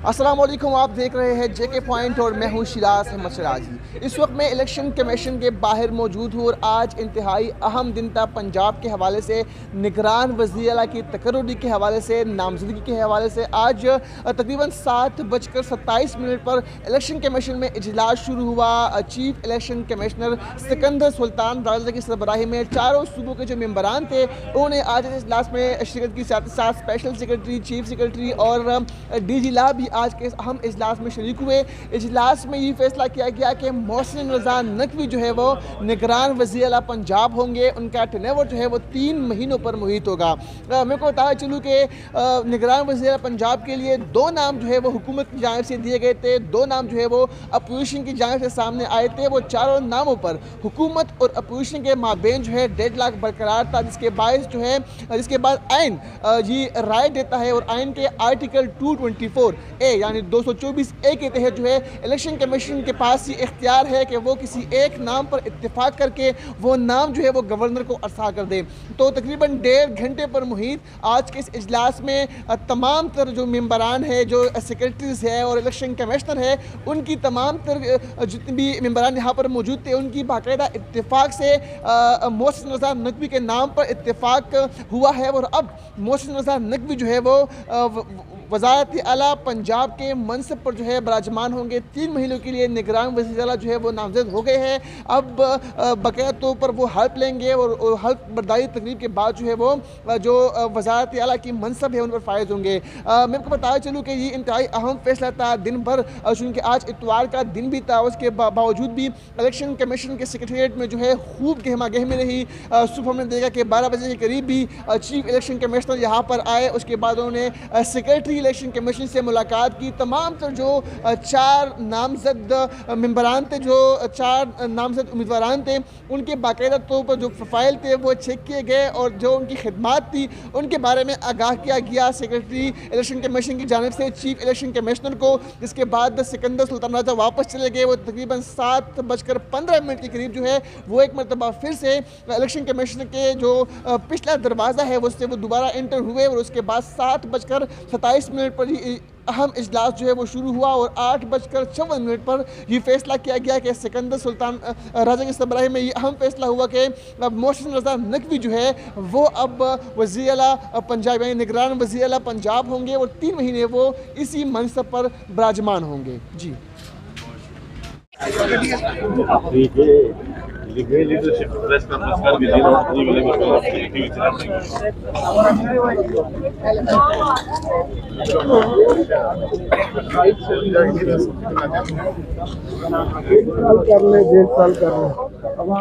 अस्सलाम वालेकुम, आप देख रहे हैं जेके पॉइंट और मैं हूं शिराज अहमद शराजी। इस वक्त मैं इलेक्शन कमीशन के बाहर मौजूद हूं और आज इंतहाई अहम दिन था। पंजाब के हवाले से, निगरान वज़ीर आला की तकर्रुरी के हवाले से, नामजदगी के हवाले से आज तकरीबन 7:27 पर इलेक्शन कमीशन में इजलास शुरू हुआ। Chief election commissioner Sikandar Sultan Raja की सरबराही में चारों सूबों के जो मेम्बरान थे उन्होंने आज इस इजलास में शिरकत की। साथ ही साथ स्पेशल सेक्रेटरी, चीफ सेक्रेटरी और DG ला भी आज के अहम इजलास में शरीक हुए। इजलास में ये फैसला किया गया कि मोहसिन रज़ा नकवी जो है वो निगरान वज़ीर आला पंजाब होंगे। उनका टेनेवर जो है वो 3 महीनों पर मुहित होगा। मेरे को बताया चलूँ कि निगरान वज़ीर आला पंजाब के लिए 2 नाम जो है वो हुकूमत की जानिब से दिए गए थे, 2 नाम जो है वो अपोजिशन की जानिब से सामने आए थे। वो चारों नामों पर हुकूमत और अपोजिशन के माबेन जो है डेडलॉक बरकरार था, जिसके बाद आइन ये राय देता है और आइन के आर्टिकल 224A यानी 224A के तहत जो है इलेक्शन कमीशन के पास ये इख्तियार है कि वो किसी एक नाम पर इत्तेफाक करके वो नाम जो है वो गवर्नर को अरसा कर दे। तो तकरीबन 1.5 घंटे पर मुहित आज के इस इजलास में तमाम तर जो मेम्बरान है, जो सेक्रेटरीज है और इलेक्शन कमिश्नर है, उनकी तमाम तर जितने भी मेम्बरान यहाँ पर मौजूद थे उनकी बाकायदा इत्तेफाक से मोहसिन रज़ा नकवी के नाम पर इत्तेफाक हुआ है। और अब मोहसिन रज़ा नकवी जो है वो वज़ारत आला पंजाब के मनसब पर जो है बराजमान होंगे। 3 महीनों के लिए निगरान वज़ीर आला जो है वो नामज़द हो गए हैं। अब बकाया तौर पर वो हल्फ लेंगे और हल्फ बर्दारी तकरीब के बाद जो है वो जो वज़ारत आला की मनसब है उन पर फायज होंगे। मैं आपको बताया चलूँ कि ये इंतहाई अहम फैसला था। दिन भर चूँकि आज इतवार का दिन भी था, उसके बावजूद भी इलेक्शन कमीशन के सेक्रेटरीट में जो है खूब गहमा गहमी रही। सुबह हमने देखा कि 12 बजे के करीब भी चीफ इलेक्शन कमिश्नर यहाँ पर आए। उसके बाद उन्होंने सेक्रेटरी इलेक्शन कमीशन से मुलाकात की। तमाम तर जो 4 नामजद मेम्बरान थे, जो 4 नामजद उम्मीदवारान थे, उनके बाकायदा तौर पर जो प्रोफाइल थे वो चेक किए गए और जो उनकी खिदमात थी उनके बारे में आगाह किया गया सेक्रेटरी इलेक्शन कमीशन की जानिब से चीफ इलेक्शन कमिश्नर को। जिसके बाद सिकंदर सुल्तान राजा वापस चले गए। वो तकरीबन 7:15 के करीब जो है वो एक मरतबा फिर से इलेक्शन कमीशन के जो पिछला दरवाज़ा है उससे वो दोबारा एंटर हुए और उसके बाद 7:27 पर ही अहम इजलास जो है वो शुरू हुआ और 8:54 पर ये फैसला किया गया कि सिकंदर सुल्तान राजा की सरबराही में ये अहम फैसला हुआ कि मोहसिन रज़ा नकवी जो है वो अब वज़ीर आला पंजाब यानी निगरान वज़ीर आला पंजाब होंगे और 3 महीने वो इसी मनसब पर बराजमान होंगे। जी लीडरशिप प्रेस कॉन्फ्रेंस कर दीजिए साल करने 1.5 साल करने